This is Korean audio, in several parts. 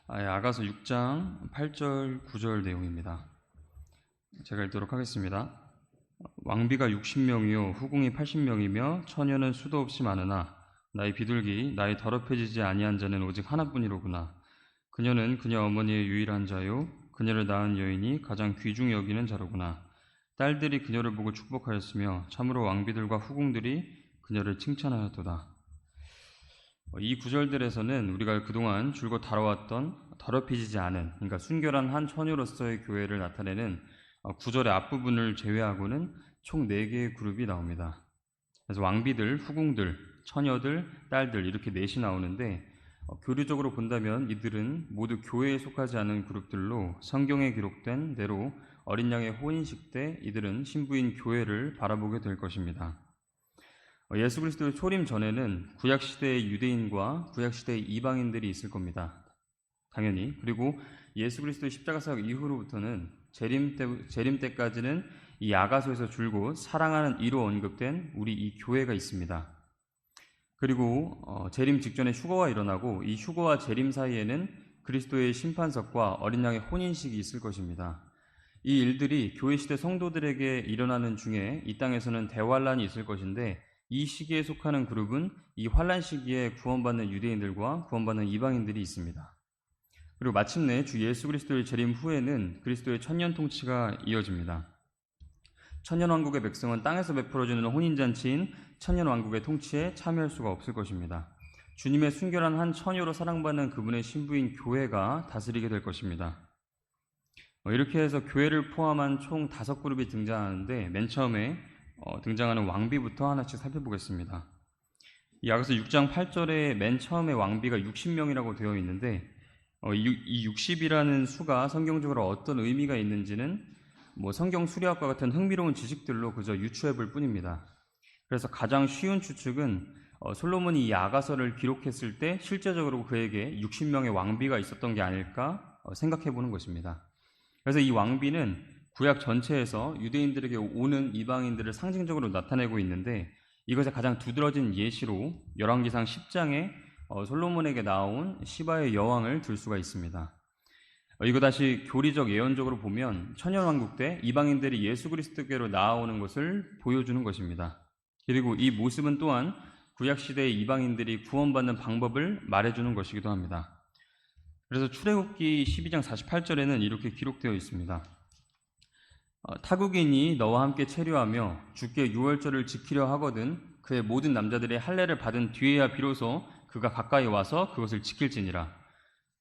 아가서 6장 8절 9절 내용입니다. 제가 읽도록 하겠습니다. 왕비가 60명이요 후궁이 80명이며 처녀는 수도 없이 많으나 나의 비둘기 나의 더럽혀지지 아니한 자는 오직 하나뿐이로구나. 그녀는 그녀 어머니의 유일한 자요 그녀를 낳은 여인이 가장 귀중히 여기는 자로구나. 딸들이 그녀를 보고 축복하였으며 참으로 왕비들과 후궁들이 그녀를 칭찬하였도다. 이 구절들에서는 우리가 그동안 줄곧 다뤄왔던 더럽혀지지 않은, 그러니까 순결한 한 처녀로서의 교회를 나타내는 구절의 앞부분을 제외하고는 총 4개의 그룹이 나옵니다. 그래서 왕비들, 후궁들, 처녀들, 딸들 이렇게 넷이 나오는데 교류적으로 본다면 이들은 모두 교회에 속하지 않은 그룹들로 성경에 기록된 대로 어린 양의 혼인식 때 이들은 신부인 교회를 바라보게 될 것입니다. 예수 그리스도의 초림 전에는 구약시대의 유대인과 구약시대의 이방인들이 있을 겁니다. 당연히. 그리고 예수 그리스도의 십자가 사역 이후로부터는 재림 때까지는 이 아가서에서 줄곧 사랑하는 이로 언급된 우리 이 교회가 있습니다. 그리고 재림 직전에 휴거가 일어나고 이 휴거와 재림 사이에는 그리스도의 심판석과 어린 양의 혼인식이 있을 것입니다. 이 일들이 교회 시대 성도들에게 일어나는 중에 이 땅에서는 대환란이 있을 것인데 이 시기에 속하는 그룹은 이 환란 시기에 구원받는 유대인들과 구원받는 이방인들이 있습니다. 그리고 마침내 주 예수 그리스도의 재림 후에는 그리스도의 천년 통치가 이어집니다. 천년왕국의 백성은 땅에서 베풀어주는 혼인잔치인 천년왕국의 통치에 참여할 수가 없을 것입니다. 주님의 순결한 한 처녀로 사랑받는 그분의 신부인 교회가 다스리게 될 것입니다. 이렇게 해서 교회를 포함한 총 5그룹이 등장하는데 맨 처음에 등장하는 왕비부터 하나씩 살펴보겠습니다. 이 아가서 6장 8절에 맨 처음에 왕비가 60명이라고 되어 있는데 이 60이라는 수가 성경적으로 어떤 의미가 있는지는 성경 수리학과 같은 흥미로운 지식들로 그저 유추해 볼 뿐입니다. 그래서 가장 쉬운 추측은 솔로몬이 이 아가서를 기록했을 때 실제적으로 그에게 60명의 왕비가 있었던 게 아닐까 생각해 보는 것입니다. 그래서 이 왕비는 구약 전체에서 유대인들에게 오는 이방인들을 상징적으로 나타내고 있는데 이것의 가장 두드러진 예시로 열왕기상 10장에 솔로몬에게 나온 시바의 여왕을 들 수가 있습니다. 이거 다시 교리적 예언적으로 보면 천년왕국 때 이방인들이 예수 그리스도께로 나아오는 것을 보여주는 것입니다. 그리고 이 모습은 또한 구약시대의 이방인들이 구원받는 방법을 말해주는 것이기도 합니다. 그래서 출애굽기 12장 48절에는 이렇게 기록되어 있습니다. 타국인이 너와 함께 체류하며 주께 유월절을 지키려 하거든 그의 모든 남자들의 할례를 받은 뒤에야 비로소 그가 가까이 와서 그것을 지킬지니라.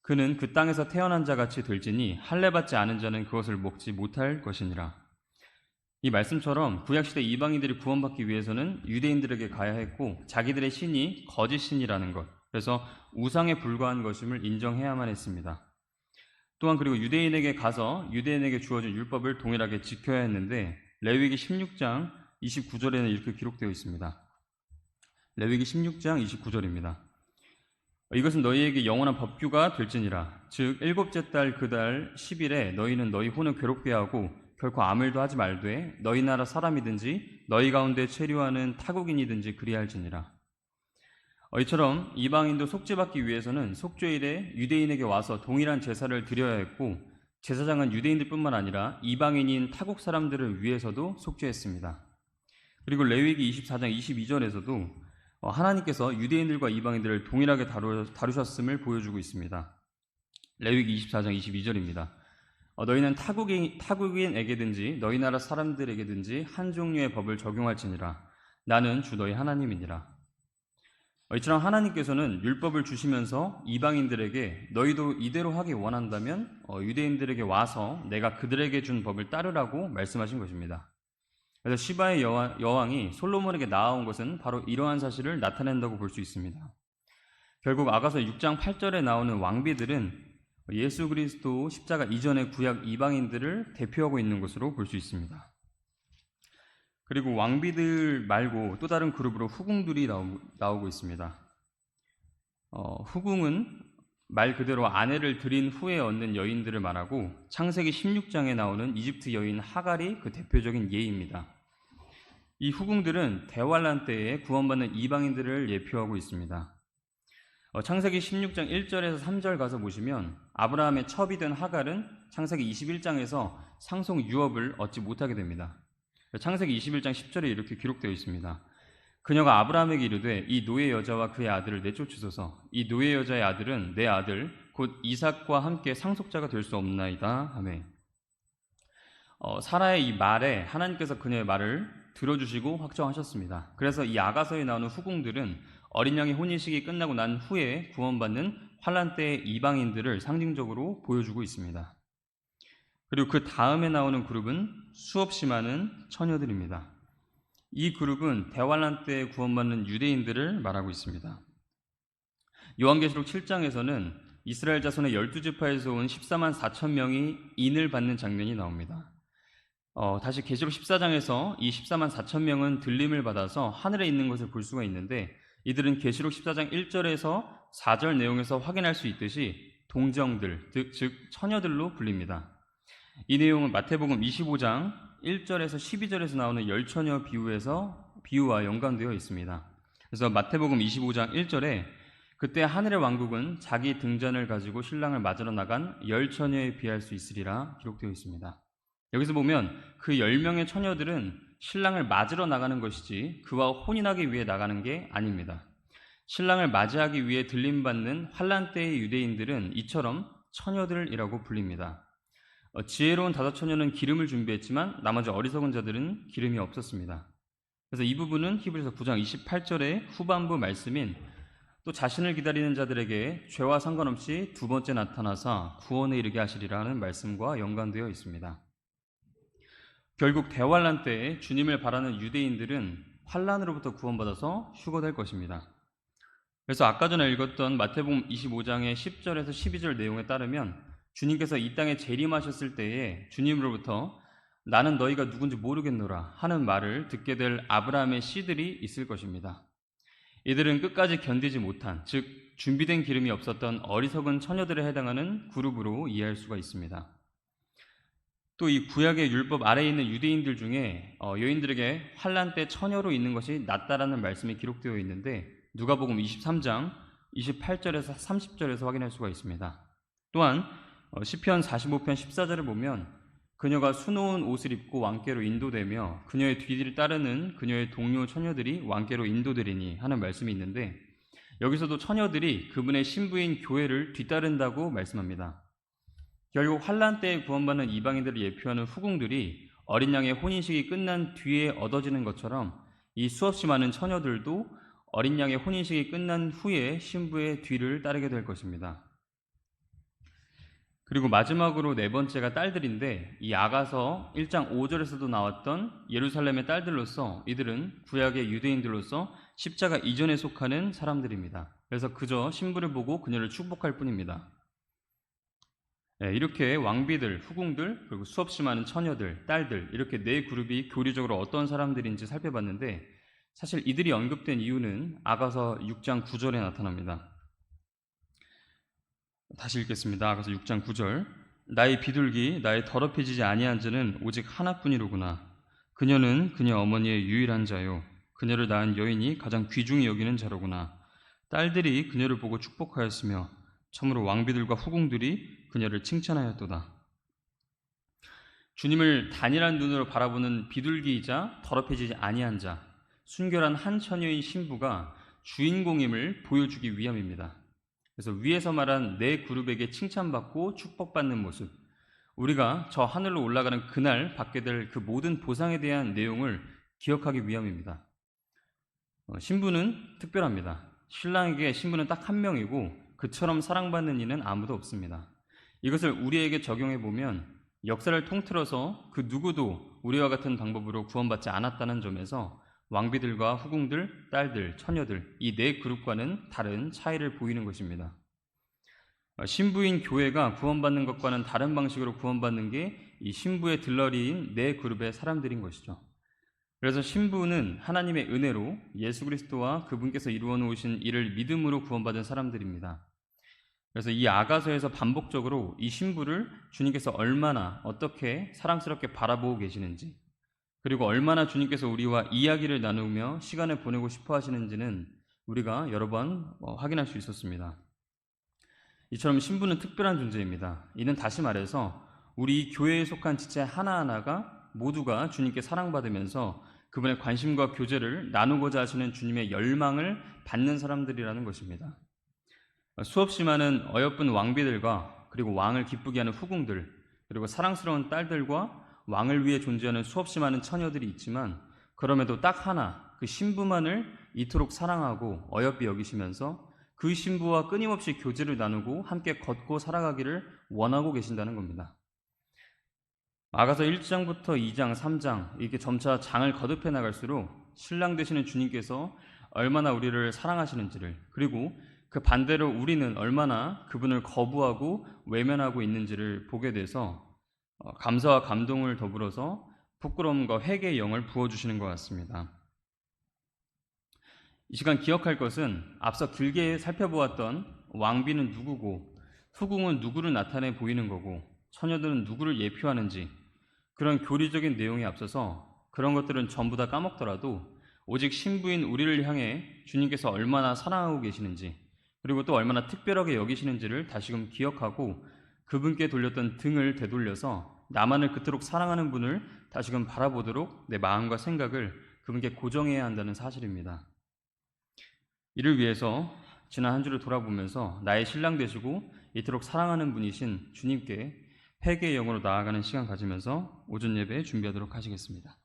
그는 그 땅에서 태어난 자같이 될지니 할례받지 않은 자는 그것을 먹지 못할 것이니라. 이 말씀처럼 구약시대 이방인들이 구원받기 위해서는 유대인들에게 가야 했고 자기들의 신이 거짓 신이라는 것, 그래서 우상에 불과한 것임을 인정해야만 했습니다. 또한 그리고 유대인에게 가서 유대인에게 주어진 율법을 동일하게 지켜야 했는데 레위기 16장 29절에는 이렇게 기록되어 있습니다. 레위기 16장 29절입니다. 이것은 너희에게 영원한 법규가 될지니라. 즉 일곱째 달 그 달 10일에 너희는 너희 혼을 괴롭게 하고 결코 아무 일도 하지 말되 너희 나라 사람이든지 너희 가운데 체류하는 타국인이든지 그리할지니라. 이처럼 이방인도 속죄받기 위해서는 속죄일에 유대인에게 와서 동일한 제사를 드려야 했고 제사장은 유대인들뿐만 아니라 이방인인 타국 사람들을 위해서도 속죄했습니다. 그리고 레위기 24장 22절에서도 하나님께서 유대인들과 이방인들을 동일하게 다루셨음을 보여주고 있습니다. 레위기 24장 22절입니다. 너희는 타국인에게든지 너희 나라 사람들에게든지 한 종류의 법을 적용할지니라. 나는 주 너희 하나님이니라. 이처럼 하나님께서는 율법을 주시면서 이방인들에게 너희도 이대로 하기 원한다면 유대인들에게 와서 내가 그들에게 준 법을 따르라고 말씀하신 것입니다. 그래서 시바의 여왕이 솔로몬에게 나아온 것은 바로 이러한 사실을 나타낸다고 볼 수 있습니다. 결국 아가서 6장 8절에 나오는 왕비들은 예수 그리스도 십자가 이전의 구약 이방인들을 대표하고 있는 것으로 볼 수 있습니다. 그리고 왕비들 말고 또 다른 그룹으로 후궁들이 나오고 있습니다. 후궁은 말 그대로 아내를 들인 후에 얻는 여인들을 말하고 창세기 16장에 나오는 이집트 여인 하갈이 그 대표적인 예입니다. 이 후궁들은 대환란 때에 구원받는 이방인들을 예표하고 있습니다. 창세기 16장 1절에서 3절 가서 보시면 아브라함의 첩이 된 하갈은 창세기 21장에서 상속 유업을 얻지 못하게 됩니다. 창세기 21장 10절에 이렇게 기록되어 있습니다. 그녀가 아브라함에게 이르되 이 노예 여자와 그의 아들을 내쫓으소서. 이 노예 여자의 아들은 내 아들 곧 이삭과 함께 상속자가 될 수 없나이다 하매. 사라의 이 말에 하나님께서 그녀의 말을 들어주시고 확정하셨습니다. 그래서 이 아가서에 나오는 후궁들은 어린 양의 혼인식이 끝나고 난 후에 구원받는 환란 때의 이방인들을 상징적으로 보여주고 있습니다. 그리고 그 다음에 나오는 그룹은 수없이 많은 처녀들입니다. 이 그룹은 대환란 때 구원받는 유대인들을 말하고 있습니다. 요한계시록 7장에서는 이스라엘 자손의 12지파에서 온 14만 4천 명이 인을 받는 장면이 나옵니다. 다시 계시록 14장에서 이 14만 4천 명은 들림을 받아서 하늘에 있는 것을 볼 수가 있는데, 이들은 계시록 14장 1절에서 4절 내용에서 확인할 수 있듯이 동정들, 즉 처녀들로 불립니다. 이 내용은 마태복음 25장 1절에서 12절에서 나오는 열처녀 비유와 연관되어 있습니다. 그래서 마태복음 25장 1절에 그때 하늘의 왕국은 자기 등잔을 가지고 신랑을 맞으러 나간 열처녀에 비할 수 있으리라 기록되어 있습니다. 여기서 보면 그 10명의 처녀들은 신랑을 맞으러 나가는 것이지 그와 혼인하기 위해 나가는 게 아닙니다. 신랑을 맞이하기 위해 들림받는 환란 때의 유대인들은 이처럼 처녀들이라고 불립니다. 지혜로운 다섯 처녀는 기름을 준비했지만 나머지 어리석은 자들은 기름이 없었습니다. 그래서 이 부분은 히브리서 9장 28절의 후반부 말씀인 또 자신을 기다리는 자들에게 죄와 상관없이 두 번째 나타나사 구원에 이르게 하시리라는 말씀과 연관되어 있습니다. 결국 대환란 때에 주님을 바라는 유대인들은 환란으로부터 구원받아서 휴거될 것입니다. 그래서 아까 전에 읽었던 마태복음 25장의 10절에서 12절 내용에 따르면 주님께서 이 땅에 재림하셨을 때에 주님으로부터 나는 너희가 누군지 모르겠노라 하는 말을 듣게 될 아브라함의 씨들이 있을 것입니다. 이들은 끝까지 견디지 못한, 즉 준비된 기름이 없었던 어리석은 처녀들에 해당하는 그룹으로 이해할 수가 있습니다. 또 이 구약의 율법 아래에 있는 유대인들 중에 여인들에게 환란 때 처녀로 있는 것이 낫다라는 말씀이 기록되어 있는데 누가복음 23장 28절에서 30절에서 확인할 수가 있습니다. 또한 시편 45편 14절을 보면 그녀가 수놓은 옷을 입고 왕께로 인도되며 그녀의 뒤를 따르는 그녀의 동료 처녀들이 왕께로 인도되리니 하는 말씀이 있는데, 여기서도 처녀들이 그분의 신부인 교회를 뒤따른다고 말씀합니다. 결국 환란 때에 구원받는 이방인들을 예표하는 후궁들이 어린 양의 혼인식이 끝난 뒤에 얻어지는 것처럼 이 수없이 많은 처녀들도 어린 양의 혼인식이 끝난 후에 신부의 뒤를 따르게 될 것입니다. 그리고 마지막으로 네 번째가 딸들인데, 이 아가서 1장 5절에서도 나왔던 예루살렘의 딸들로서 이들은 구약의 유대인들로서 십자가 이전에 속하는 사람들입니다. 그래서 그저 신부를 보고 그녀를 축복할 뿐입니다. 이렇게 왕비들, 후궁들, 그리고 수없이 많은 처녀들, 딸들, 이렇게 네 그룹이 교리적으로 어떤 사람들인지 살펴봤는데, 사실 이들이 언급된 이유는 아가서 6장 9절에 나타납니다. 다시 읽겠습니다. 아가서 6장 9절. 나의 비둘기, 나의 더럽혀지지 아니한 자는 오직 하나뿐이로구나. 그녀는 그녀 어머니의 유일한 자요, 그녀를 낳은 여인이 가장 귀중히 여기는 자로구나. 딸들이 그녀를 보고 축복하였으며 참으로 왕비들과 후궁들이 그녀를 칭찬하였도다. 주님을 단일한 눈으로 바라보는 비둘기이자 더럽혀지지 아니한 자, 순결한 한 처녀인 신부가 주인공임을 보여주기 위함입니다. 그래서 위에서 말한 네 그룹에게 칭찬받고 축복받는 모습, 우리가 저 하늘로 올라가는 그날 받게 될 그 모든 보상에 대한 내용을 기억하기 위함입니다. 신부는 특별합니다. 신랑에게 신부는 딱 한 명이고 그처럼 사랑받는 이는 아무도 없습니다. 이것을 우리에게 적용해 보면 역사를 통틀어서 그 누구도 우리와 같은 방법으로 구원받지 않았다는 점에서 왕비들과 후궁들, 딸들, 처녀들, 이 네 그룹과는 다른 차이를 보이는 것입니다. 신부인 교회가 구원받는 것과는 다른 방식으로 구원받는 게 이 신부의 들러리인 네 그룹의 사람들인 것이죠. 그래서 신부는 하나님의 은혜로 예수 그리스도와 그분께서 이루어 놓으신 일을 믿음으로 구원받은 사람들입니다. 그래서 이 아가서에서 반복적으로 이 신부를 주님께서 얼마나 어떻게 사랑스럽게 바라보고 계시는지, 그리고 얼마나 주님께서 우리와 이야기를 나누며 시간을 보내고 싶어 하시는지는 우리가 여러 번 확인할 수 있었습니다. 이처럼 신부는 특별한 존재입니다. 이는 다시 말해서 우리 교회에 속한 지체 하나하나가 모두가 주님께 사랑받으면서 그분의 관심과 교제를 나누고자 하시는 주님의 열망을 받는 사람들이라는 것입니다. 수없이 많은 어여쁜 왕비들과 그리고 왕을 기쁘게 하는 후궁들, 그리고 사랑스러운 딸들과 왕을 위해 존재하는 수없이 많은 처녀들이 있지만 그럼에도 딱 하나, 그 신부만을 이토록 사랑하고 어여삐 여기시면서 그 신부와 끊임없이 교제를 나누고 함께 걷고 살아가기를 원하고 계신다는 겁니다. 아가서 1장부터 2장, 3장 이렇게 점차 장을 거듭해 나갈수록 신랑 되시는 주님께서 얼마나 우리를 사랑하시는지를, 그리고 그 반대로 우리는 얼마나 그분을 거부하고 외면하고 있는지를 보게 돼서 감사와 감동을 더불어서 부끄러움과 회개의 영을 부어주시는 것 같습니다. 이 시간 기억할 것은 앞서 길게 살펴보았던 왕비는 누구고 후궁은 누구를 나타내 보이는 거고 처녀들은 누구를 예표하는지, 그런 교리적인 내용에 앞서서 그런 것들은 전부 다 까먹더라도 오직 신부인 우리를 향해 주님께서 얼마나 사랑하고 계시는지, 그리고 또 얼마나 특별하게 여기시는지를 다시금 기억하고 그분께 돌렸던 등을 되돌려서 나만을 그토록 사랑하는 분을 다시금 바라보도록 내 마음과 생각을 그분께 고정해야 한다는 사실입니다. 이를 위해서 지난 한 주를 돌아보면서 나의 신랑 되시고 이토록 사랑하는 분이신 주님께 회개의 영으로 나아가는 시간 가지면서 오전 예배 준비하도록 하시겠습니다.